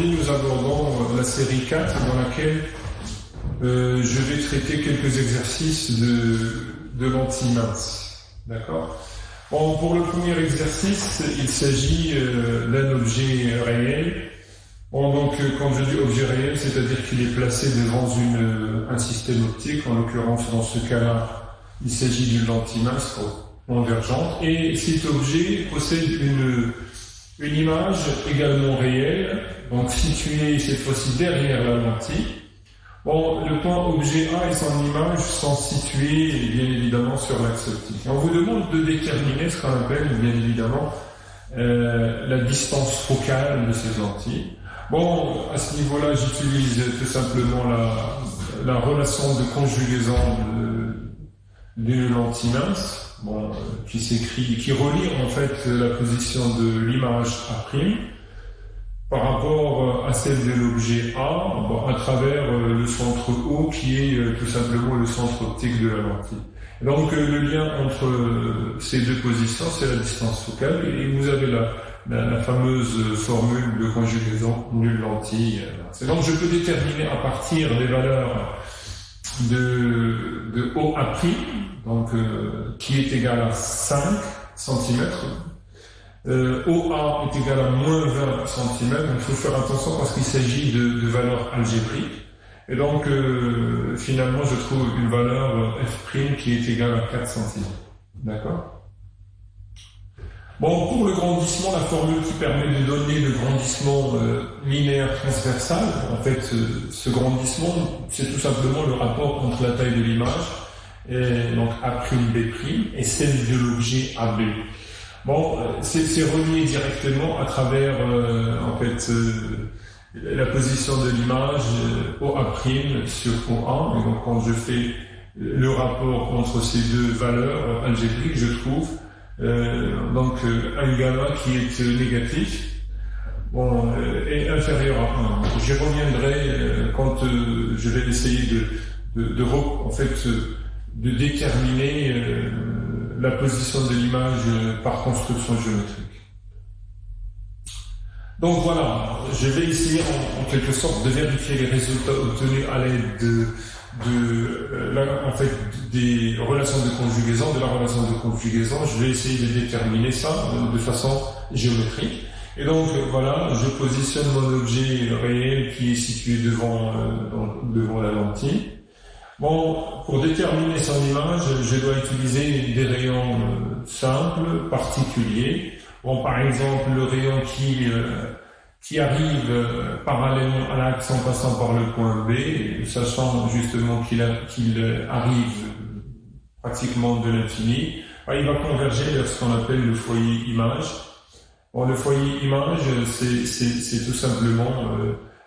aujourd'hui, nous abordons la série 4 dans laquelle je vais traiter quelques exercices de l'anti-mince. D'accord? Bon, pour le premier exercice, il s'agit d'un objet réel. Bon, donc, quand je dis objet réel, c'est-à-dire qu'il est placé devant un système optique. En l'occurrence, dans ce cas-là, il s'agit d'une lentille mince convergente. Et cet objet possède une image également réelle, donc située cette fois-ci derrière la lentille. Bon, le point objet A et son image sont situés bien évidemment sur l'axe optique. On vous demande de déterminer ce qu'on appelle bien évidemment la distance focale de ces lentilles. Bon, à ce niveau-là, j'utilise tout simplement la relation de conjugaison d'une lentille mince, bon, qui relie en fait la position de l'image A' par rapport à celle de l'objet A, bon, à travers le centre O qui est tout simplement le centre optique de la lentille. Et donc le lien entre ces deux positions, c'est la distance focale, et vous avez la fameuse formule de conjugaison d'une lentille. Et donc je peux déterminer à partir des valeurs de OA', donc qui est égal à 5 cm. OA est égal à moins 20 cm, donc il faut faire attention parce qu'il s'agit de valeurs algébriques. Et donc, finalement, je trouve une valeur f' qui est égale à 4 cm. D'accord? Bon, pour le grandissement, la formule qui permet de donner le grandissement linéaire transversal, en fait, ce grandissement, c'est tout simplement le rapport entre la taille de l'image, donc A'B', et celle de l'objet AB. Bon, c'est relié directement à travers en fait la position de l'image OA' sur OA. Et donc quand je fais le rapport entre ces deux valeurs algébriques, je trouve donc un gamma qui est négatif, bon, est inférieur à 1. J'y reviendrai quand je vais essayer de déterminer la position de l'image par construction géométrique. Donc voilà, je vais essayer en quelque sorte de vérifier les résultats obtenus à l'aide des relations de conjugaison, de la relation de conjugaison. Je vais essayer de déterminer ça de façon géométrique. Et donc voilà, je positionne mon objet réel qui est situé devant la lentille. Bon, pour déterminer son image, je dois utiliser des rayons simples, particuliers. Bon, par exemple, le rayon qui arrive parallèlement à l'axe en passant par le point B, sachant justement qu'il arrive pratiquement de l'infini, il va converger vers ce qu'on appelle le foyer image. Bon, le foyer image, c'est tout simplement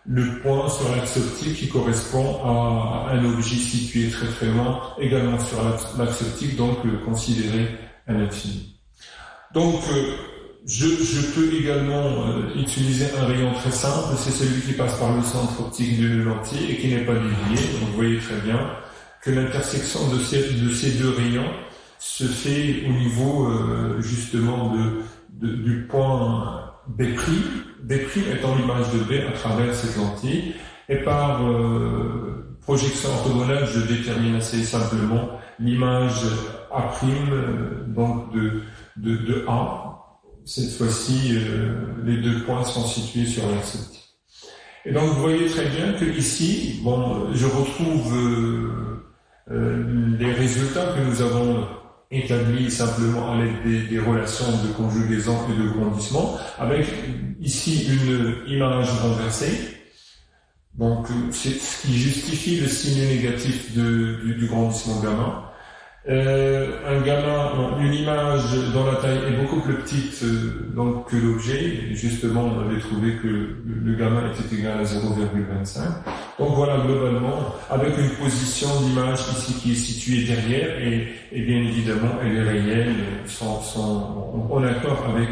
le point sur l'axe optique qui correspond à un objet situé très très loin, également sur l'axe optique, donc considéré à l'infini. Donc je peux également utiliser un rayon très simple, c'est celui qui passe par le centre optique d'une lentille et qui n'est pas dévié. Donc vous voyez très bien que l'intersection de ces deux rayons se fait au niveau justement du point B', B' étant l'image de B à travers cette lentille, et par projection orthogonale, je détermine assez simplement l'image A', donc de A. Cette fois-ci, les deux points sont situés sur l'axe optique. Et donc vous voyez très bien que ici, bon, je retrouve les résultats que nous avons établi simplement à l'aide des relations de conjugaison et de grandissement, avec ici une image renversée. Donc c'est ce qui justifie le signe négatif du grandissement gamma. Un gamma, une image dont la taille est beaucoup plus petite donc que l'objet. Justement, on avait trouvé que le gamma était égal à 0,25. Donc voilà, globalement, avec une position d'image ici qui est située derrière, et bien évidemment, elle est réelle, sont en accord avec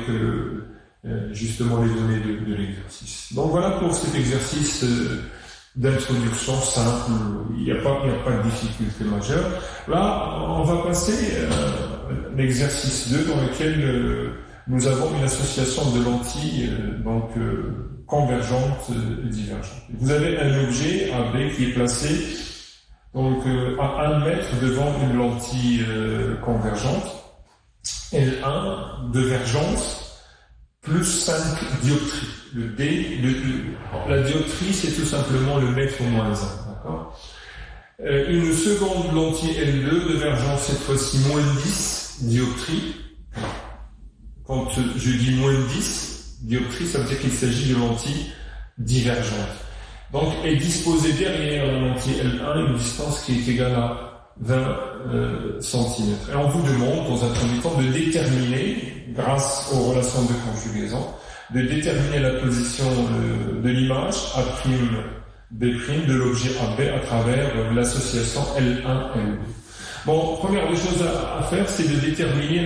justement les données de l'exercice. Donc voilà pour cet exercice d'introduction simple, il n'y a pas de difficulté majeure. Là, on va passer à l'exercice 2 dans lequel nous avons une association de lentilles convergentes et divergentes. Vous avez un objet AB qui est placé à 1 mètre devant une lentille convergente, L1 de divergence plus 5 dioptries. La dioptrie, c'est tout simplement le mètre moins 1. D'accord. Une seconde lentille L2 de divergence, cette fois-ci moins 10 dioptries. Quand je dis moins 10 dioptries, ça veut dire qu'il s'agit de lentilles divergentes. Donc, est disposée derrière la lentille L1 une distance qui est égale à 20 cm. Et on vous demande, dans un premier temps, de déterminer, grâce aux relations de conjugaison, de déterminer la position de l'image A', B' de l'objet AB à travers l'association L1-L2. Bon, première des choses à faire, c'est de déterminer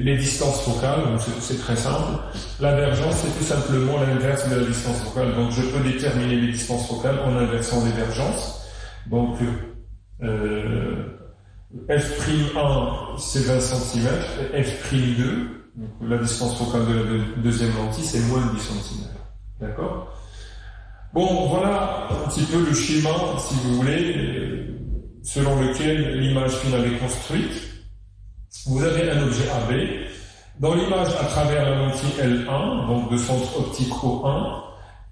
les distances focales. Donc c'est très simple. La divergence, c'est tout simplement l'inverse de la distance focale. Donc je peux déterminer les distances focales en inversant les divergences. Donc F'1, c'est 20 cm, et F'2, donc la distance focale de la deuxième lentille, c'est moins de 10 cm. D'accord? Bon, voilà un petit peu le schéma, si vous voulez, selon lequel l'image finale est construite. Vous avez un objet AB. Dans l'image à travers la lentille L1, donc de centre optique O1,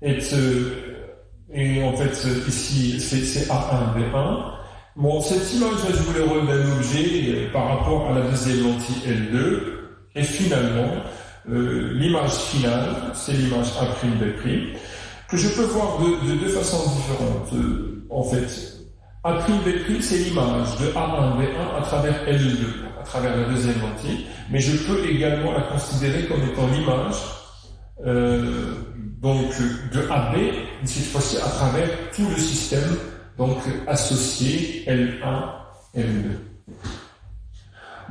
et en fait ici c'est A1, B1. Bon, cette image va jouer le rôle d'un objet par rapport à la deuxième lentille L2, et finalement, l'image finale, c'est l'image A', B', que je peux voir de deux façons différentes. En fait, A', B', c'est l'image de A1, B1 à travers L2, à travers la deuxième lentille, mais je peux également la considérer comme étant l'image de AB, cette fois-ci à travers tout le système associé L1, L2.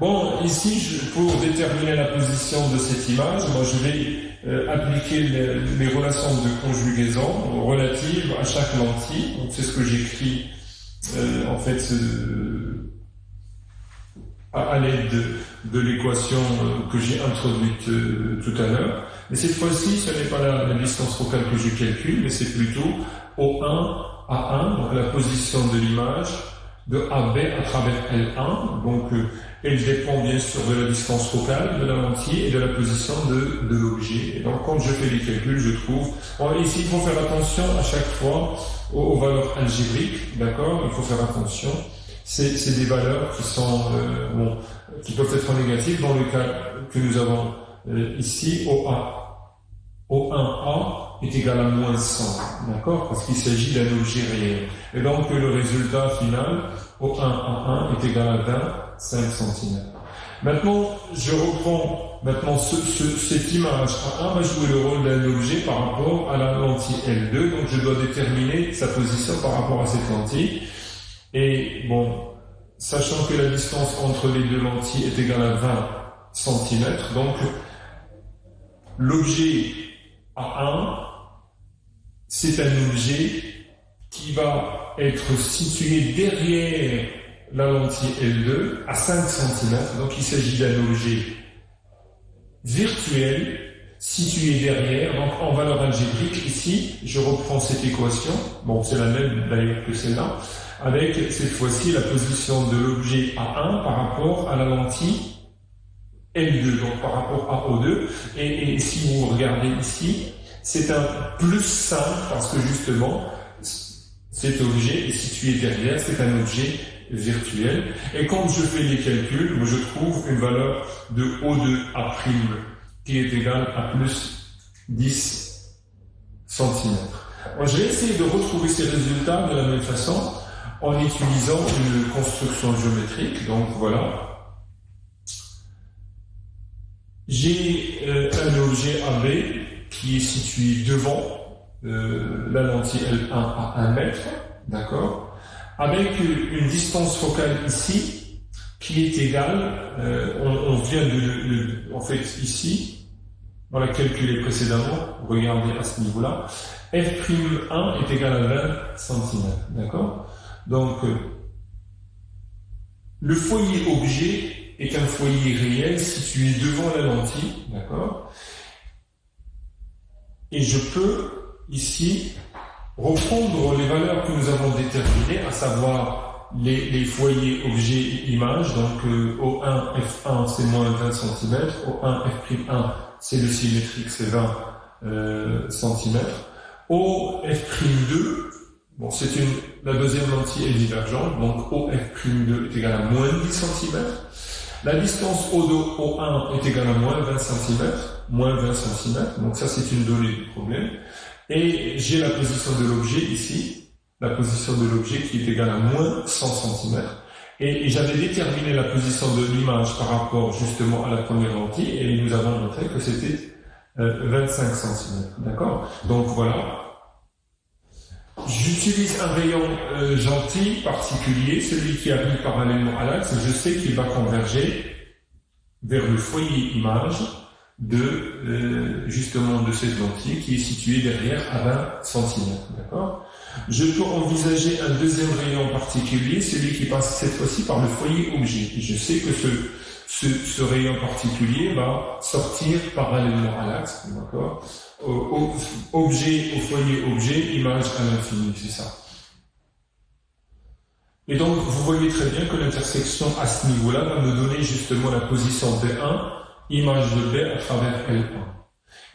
Bon, ici, pour déterminer la position de cette image, moi je vais appliquer les relations de conjugaison relatives à chaque lentille. Donc c'est ce que j'écris à l'aide de l'équation que j'ai introduite tout à l'heure. Mais cette fois-ci, ce n'est pas la distance focale que je calcule, mais c'est plutôt O1 à 1, donc la position de l'image de AB à travers L1. Donc elle dépend bien sûr de la distance focale de la lentille et de la position de l'objet. Et donc quand je fais les calculs, je trouve... Bon, ici, il faut faire attention à chaque fois aux valeurs algébriques, d'accord? Il faut faire attention. C'est des valeurs qui sont qui peuvent être négatives dans le cas que nous avons ici, O1A est égal à moins 100, d'accord? Parce qu'il s'agit d'un objet réel. Et donc le résultat final, O1A1 est égal à 25 cm. Maintenant, je reprends cette image A1 va jouer le rôle d'un objet par rapport à la lentille L2, donc je dois déterminer sa position par rapport à cette lentille. Et bon, sachant que la distance entre les deux lentilles est égale à 20 cm, donc l'objet A1, c'est un objet qui va être situé derrière la lentille L2 à 5 cm, donc il s'agit d'un objet virtuel situé derrière, donc en valeur algébrique. Ici, je reprends cette équation, bon c'est la même d'ailleurs que celle-là, avec cette fois-ci la position de l'objet A1 par rapport à la lentille L2, donc par rapport à O2, et si vous regardez ici, c'est un plus 5 parce que justement cet objet est situé derrière, c'est un objet virtuel, et quand je fais les calculs, je trouve une valeur de O2A' qui est égale à plus 10 cm. Je vais essayer de retrouver ces résultats de la même façon en utilisant une construction géométrique. Donc voilà, j'ai un objet AB qui est situé devant la lentille L1 à 1 mètre, d'accord, avec une distance focale ici qui est égale, on vient en fait ici, on l'a calculé précédemment, regardez à ce niveau-là, F'1 est égal à 20 cm, d'accord. Donc, le foyer objet est un foyer réel situé devant la lentille, d'accord. et je peux ici reprendre les valeurs que nous avons déterminées, à savoir les foyers objets et images. Donc O1 F1 c'est moins 20 cm, O1 F'1 c'est le symétrique, c'est 20 cm. O F'2, bon, la deuxième lentille est divergente, donc O F'2 est égal à moins 10 cm. La distance O de O1 est égale à moins 20 cm, donc ça c'est une donnée du problème. Et j'ai la position de l'objet ici, la position de l'objet qui est égale à moins 100 cm. Et j'avais déterminé la position de l'image par rapport justement à la première lentille, et nous avons montré que c'était 25 cm. D'accord? Donc voilà. J'utilise un rayon gentil, particulier, celui qui arrive parallèlement à l'axe. Je sais qu'il va converger vers le foyer image justement de cette lentille qui est située derrière à 20 cm. D'accord? Je peux envisager un deuxième rayon particulier, celui qui passe cette fois-ci par le foyer objet. Et je sais que ce rayon particulier va sortir parallèlement à l'axe. D'accord? Objet au foyer objet, image à l'infini, c'est ça. Et donc, vous voyez très bien que l'intersection à ce niveau-là va me donner justement la position B1, image de B à travers L1.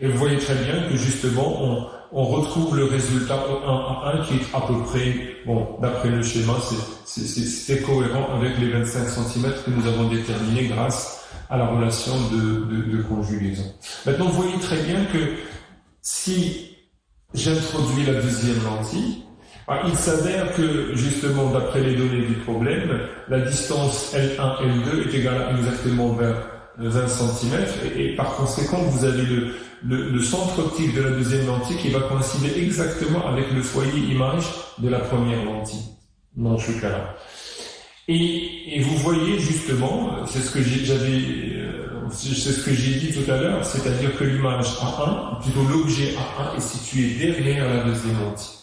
Et vous voyez très bien que justement, on retrouve le résultat O1 à 1 qui est à peu près, bon, d'après le schéma, c'est cohérent avec les 25 cm que nous avons déterminés grâce à la relation de conjugaison. Maintenant, vous voyez très bien que si j'introduis la deuxième lentille, il s'avère que, justement, d'après les données du problème, la distance L1, L2 est égale à exactement 20 cm, et par conséquent, vous avez le centre optique de la deuxième lentille qui va coïncider exactement avec le foyer image de la première lentille, dans ce cas-là. Et vous voyez, justement, c'est ce que j'ai dit tout à l'heure, c'est-à-dire que l'image A1, plutôt l'objet A1 est situé derrière la deuxième lentille.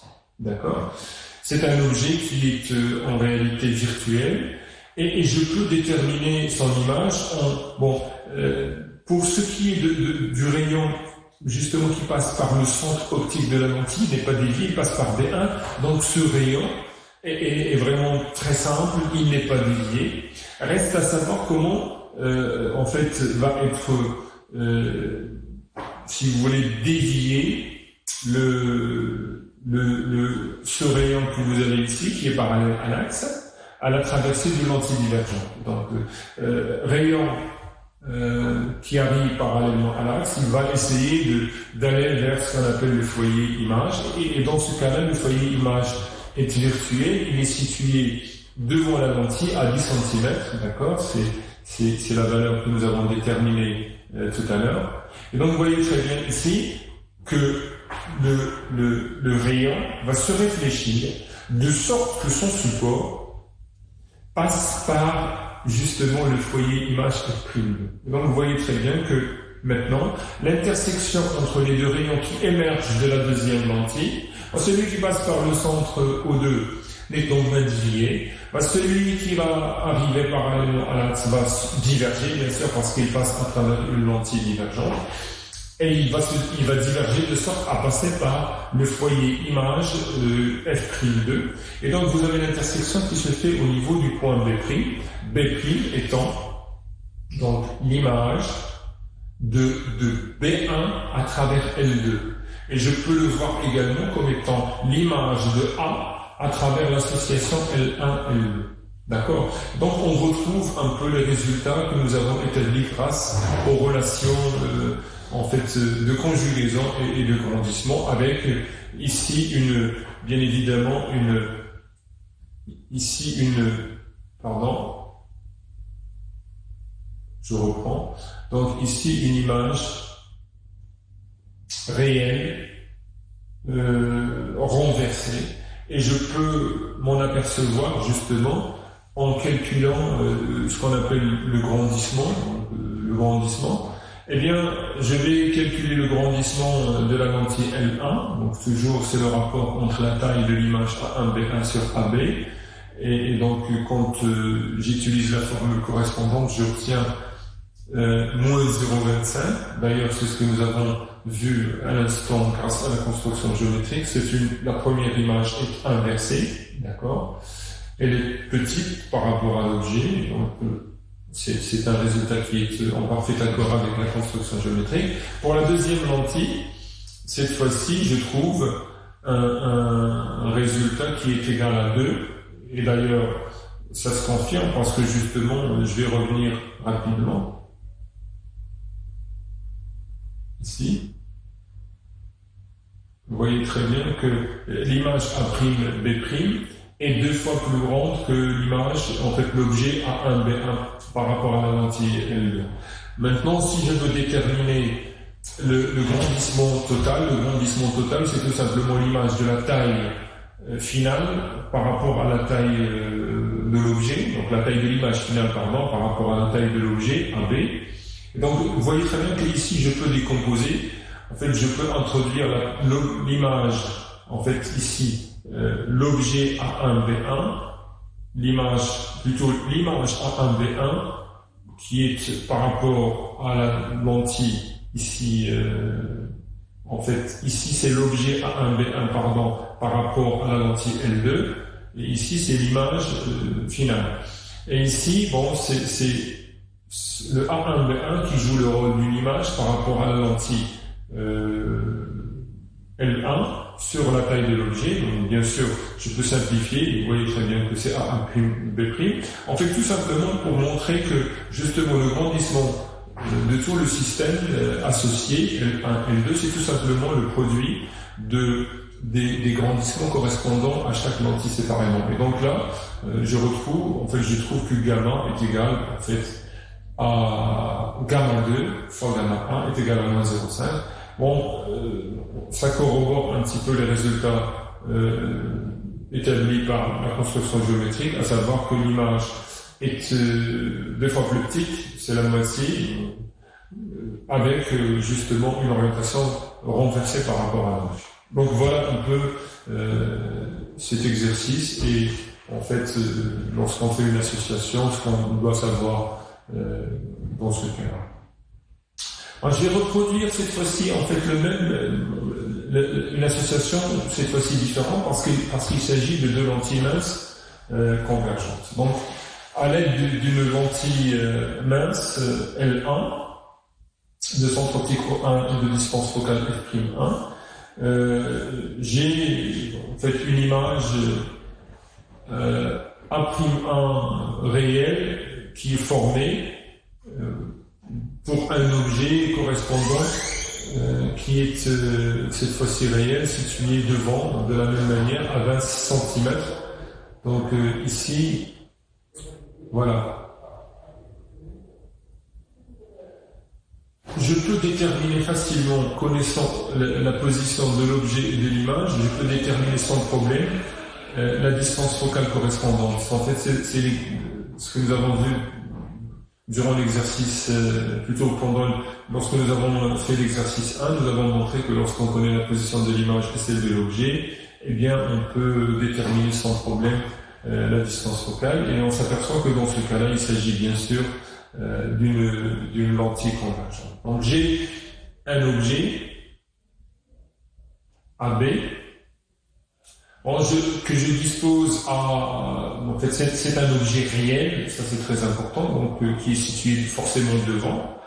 D'accord? C'est un objet qui est en réalité virtuel, et je peux déterminer son image pour ce qui est du rayon justement qui passe par le centre optique de la lentille, n'est pas dévié, il passe par B1, donc ce rayon est vraiment très simple, il n'est pas dévié. Reste à savoir comment en fait va être si vous voulez dévier ce rayon que vous avez ici, qui est parallèle à l'axe, à la traversée de lentille divergente. Donc, rayon qui arrive parallèlement à l'axe, il va essayer d'aller vers ce qu'on appelle le foyer image. Et dans ce cas-là, le foyer image est virtuel, il est situé devant la lentille à 10 cm, d'accord? C'est la valeur que nous avons déterminée tout à l'heure. Et donc, vous voyez très bien ici que le rayon va se réfléchir de sorte que son support passe par justement le foyer image F'. Donc vous voyez très bien que maintenant l'intersection entre les deux rayons qui émergent de la deuxième lentille, celui qui passe par le centre O2 n'est donc pas dévié, celui qui va arriver parallèlement à l'axe va diverger bien sûr parce qu'il passe à travers une lentille divergente. Et il va diverger de sorte à passer par le foyer image F'2. Et donc vous avez l'intersection qui se fait au niveau du point B', B' étant donc l'image de B1 à travers L2. Et je peux le voir également comme étant l'image de A à travers l'association L1, L2. D'accord? Donc on retrouve un peu les résultats que nous avons établis grâce aux relations en fait de conjugaison et de grandissement, avec ici bien évidemment je reprends, donc ici une image réelle renversée, et je peux m'en apercevoir justement en calculant ce qu'on appelle le grandissement. Eh bien, je vais calculer le grandissement de la lentille L1, donc toujours c'est le rapport entre la taille de l'image A1 B1 sur AB, et donc quand j'utilise la formule correspondante, j'obtiens moins 0,25. D'ailleurs, c'est ce que nous avons vu à l'instant grâce à la construction géométrique. La première image est inversée, d'accord? Elle est petite par rapport à l'objet, donc c'est un résultat qui est en parfait accord avec la construction géométrique. Pour la deuxième lentille, cette fois-ci, je trouve un résultat qui est égal à 2. Et d'ailleurs, ça se confirme parce que justement, je vais revenir rapidement. Ici. Vous voyez très bien que l'image A'B' est 2 fois plus grande que l'image, en fait, l'objet A1B1 par rapport à la lentille L2. Maintenant, si je veux déterminer le grandissement total, c'est tout simplement l'image de la taille finale par rapport à la taille de l'objet, donc la taille de l'image finale, pardon, par rapport à la taille de l'objet, AB. Et donc, vous voyez très bien qu'ici, je peux décomposer. En fait, je peux introduire l'image, en fait, ici, l'objet A1B1, l'image A1B1, qui est par rapport à la lentille, ici, en fait, ici, c'est l'objet A1B1, pardon, par rapport à la lentille L2, et ici, c'est l'image finale. Et ici, bon, c'est le A1B1 qui joue le rôle d'une image par rapport à la lentille L1 sur la taille de l'objet. Donc, bien sûr, je peux simplifier, vous voyez très bien que c'est A1'B'. En fait, tout simplement pour montrer que, justement, le grandissement de tout le système associé, L1, L2, c'est tout simplement le produit des grandissements correspondant à chaque lentille séparément. Et donc là, je trouve que gamma est égal, en fait, à gamma 2 fois gamma 1 est égal à moins 0,5. Bon, ça corrobore un petit peu les résultats établis par la construction géométrique, à savoir que l'image est 2 fois plus petite, c'est la moitié, avec justement une orientation renversée par rapport à l'objet. Donc voilà un peu cet exercice, et en fait, lorsqu'on fait une association, ce qu'on doit savoir dans ce cas-là. Alors, je vais reproduire cette fois-ci en fait une association cette fois-ci différente parce qu'il s'agit de 2 lentilles minces convergentes. Donc, à l'aide d'une lentille mince L1 de centre optique 1 et de distance focale f'1, j'ai en fait une image A'1 réelle qui est formée pour un objet correspondant qui est cette fois-ci réel, situé devant de la même manière à 20 cm. Donc ici, voilà. Je peux déterminer facilement, connaissant la position de l'objet et de l'image, je peux déterminer sans problème la distance focale correspondante. En fait, c'est ce que nous avons vu durant l'exercice, lorsque nous avons fait l'exercice 1, nous avons montré que lorsqu'on connaît la position de l'image et celle de l'objet, eh bien, on peut déterminer sans problème la distance focale, et on s'aperçoit que dans ce cas-là, il s'agit bien sûr d'une lentille convergente. Donc, j'ai un objet AB, que je dispose en fait, c'est un objet réel, ça c'est très important, donc qui est situé forcément devant,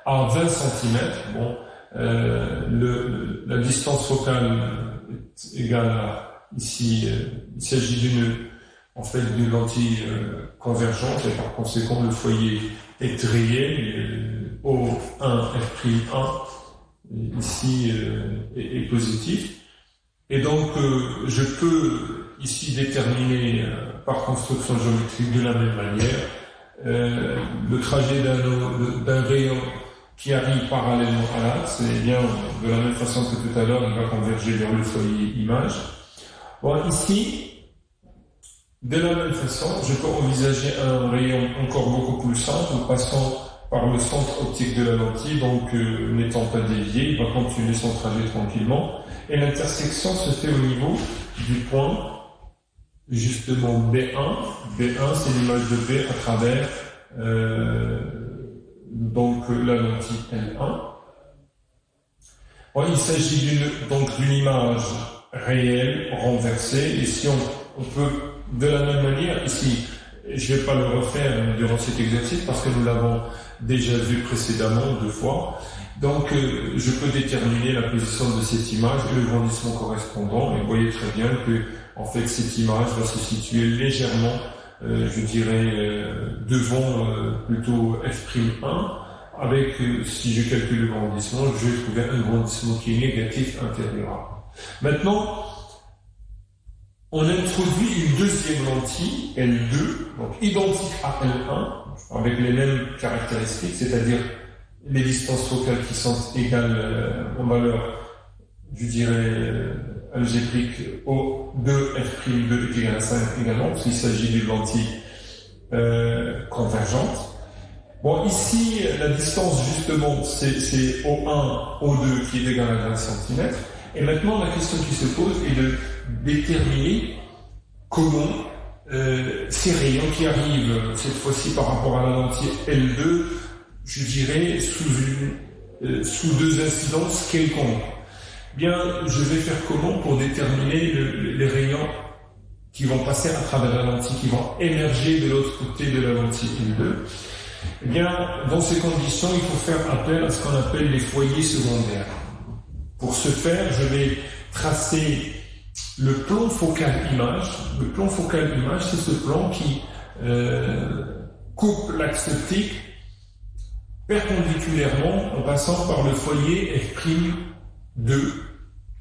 à 20 cm. Bon, la distance focale est égale à, ici, il s'agit d'une lentille convergente, et par conséquent le foyer est réel, O1 f'1 ici est positif. Et donc, je peux ici déterminer par construction géométrique de la même manière le trajet d'un rayon qui arrive parallèlement à l'axe, et bien de la même façon que tout à l'heure, il va converger vers le foyer image. Bon, ici, de la même façon, je peux envisager un rayon encore beaucoup plus simple, passant par le centre optique de la lentille, donc n'étant pas dévié, il va continuer son trajet tranquillement. Et l'intersection se fait au niveau du point, justement B1. B1, c'est l'image de B à travers donc la lentille L1. Bon, il s'agit d'une image réelle renversée. Et si on peut, de la même manière, ici, je ne vais pas le refaire durant cet exercice parce que nous l'avons déjà vu précédemment 2 fois. Donc, je peux déterminer la position de cette image et le grandissement correspondant. Et vous voyez très bien que, en fait, cette image va se situer légèrement, je dirais, devant plutôt F'1. Avec, si je calcule le grandissement, je vais trouver un grandissement qui est négatif intérieur. Maintenant, on introduit une deuxième lentille, L2, donc identique à L1, avec les mêmes caractéristiques, c'est-à-dire les distances focales qui sont égales en valeur, je dirais, algébrique au 2F'2 est égal à 5 également, parce qu'il s'agit d'une lentille convergente. Bon, ici, la distance, justement, c'est O1, O2 qui est égal à 20 cm. Et maintenant, la question qui se pose est de déterminer comment ces rayons qui arrivent, cette fois-ci par rapport à la lentille L2, je dirais, sous 2 incidences quelconques. Bien, je vais faire comment pour déterminer les rayons qui vont passer à travers la lentille, qui vont émerger de l'autre côté de la lentille L2. Eh bien, dans ces conditions, il faut faire appel à ce qu'on appelle les foyers secondaires. Pour ce faire, je vais tracer le plan focal image. Le plan focal image, c'est ce plan qui coupe l'axe optique perpendiculairement en passant par le foyer F'2.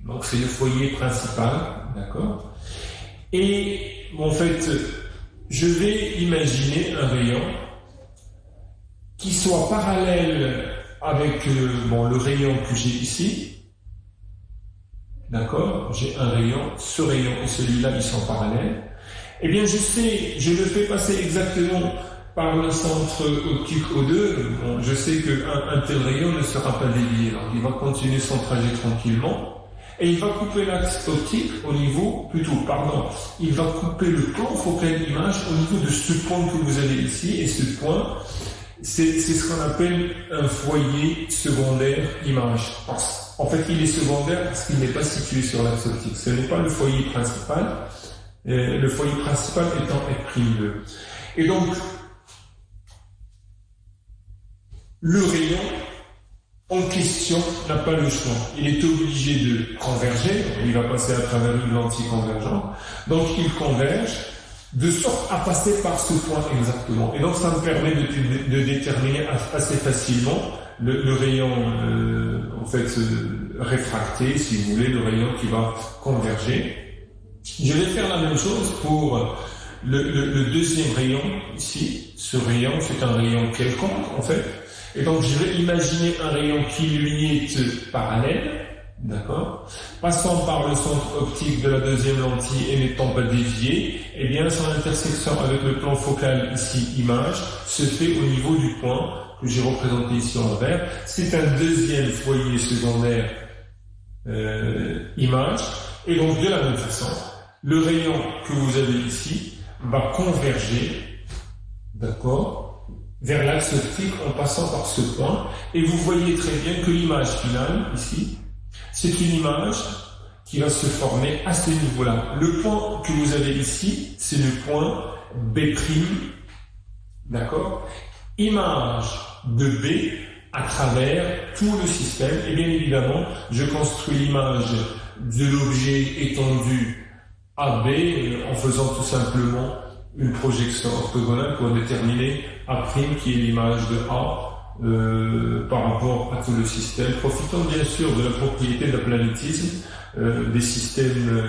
Donc, c'est le foyer principal, d'accord? Et, en fait, je vais imaginer un rayon qui soit parallèle avec le rayon que j'ai ici. D'accord? J'ai un rayon, ce rayon et celui-là, ils sont parallèles. Eh bien, je le fais passer exactement par le centre optique O2. Bon, je sais qu'un tel rayon ne sera pas dévié. Donc, il va continuer son trajet tranquillement. Et il va couper l'axe optique au niveau, il va couper le plan focal image au niveau de ce point que vous avez ici. Et ce point, c'est ce qu'on appelle un foyer secondaire image. En fait, il est secondaire parce qu'il n'est pas situé sur l'axe optique. Ce n'est pas le foyer principal. Le foyer principal étant F'2. Et donc, le rayon en question n'a pas le choix. Il est obligé de converger. Il va passer à travers une lentille convergente. Donc, il converge de sorte à passer par ce point exactement. Et donc, ça me permet de déterminer assez facilement le rayon, réfracté, si vous voulez, le rayon qui va converger. Je vais faire la même chose pour le deuxième rayon ici. Ce rayon, c'est un rayon quelconque, en fait. Et donc, je vais imaginer un rayon qui lui est parallèle, d'accord, passant par le centre optique de la deuxième lentille et n'étant pas dévié. Eh bien, son intersection avec le plan focal ici, image, se fait au niveau du point que j'ai représenté ici en vert. C'est un deuxième foyer secondaire image. Et donc, de la même façon, le rayon que vous avez ici va converger, d'accord, vers l'axe optique en passant par ce point. Et vous voyez très bien que l'image finale, ici, c'est une image qui va se former à ce niveau-là. Le point que vous avez ici, c'est le point B', d'accord? Image de B à travers tout le système. Et bien évidemment, je construis l'image de l'objet étendu AB en faisant tout simplement une projection orthogonale pour déterminer A' qui est l'image de A par rapport à tout le système, profitant bien sûr de la propriété de la planétisme des systèmes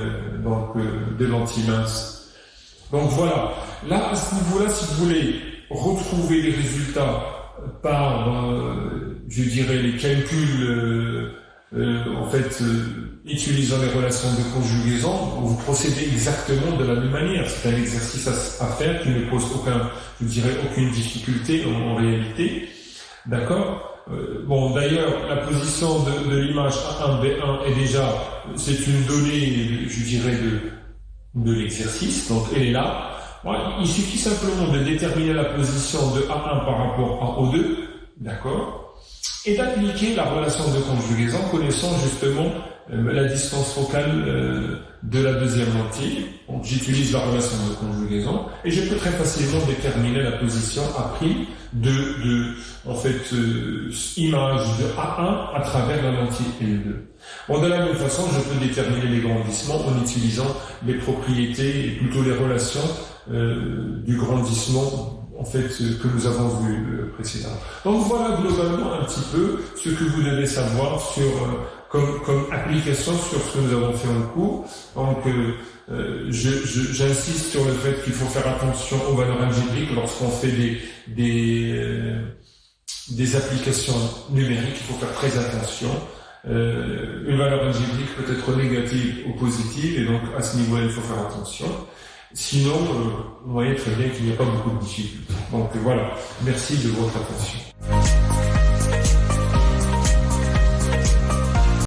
de lentilles minces. Donc voilà, là à ce niveau-là, si vous voulez retrouver les résultats par, je dirais, les calculs utilisant les relations de conjugaison, vous procédez exactement de la même manière. C'est un exercice à faire qui ne pose aucune difficulté en réalité. D'accord? Bon, d'ailleurs, la position de l'image A1, B1 est déjà, c'est une donnée, je dirais, de l'exercice. Donc, elle est là. Bon, il suffit simplement de déterminer la position de A1 par rapport à O2. d'accord, et d'appliquer la relation de conjugaison connaissant justement la distance focale de la deuxième lentille. Donc j'utilise la relation de conjugaison et je peux très facilement déterminer la position à prix image de A1 à travers la lentille L2. Bon, de la même façon, je peux déterminer les grandissements en utilisant les propriétés et plutôt les relations du grandissement que nous avons vu précédemment. Donc voilà globalement un petit peu ce que vous devez savoir sur comme application sur ce que nous avons fait en cours. Donc j'insiste sur le fait qu'il faut faire attention aux valeurs algébriques lorsqu'on fait des applications numériques, il faut faire très attention. Une valeur algébrique peut être négative ou positive et donc à ce niveau-là il faut faire attention. Sinon, vous voyez très bien qu'il n'y a pas beaucoup de difficultés. Donc voilà, merci de votre attention.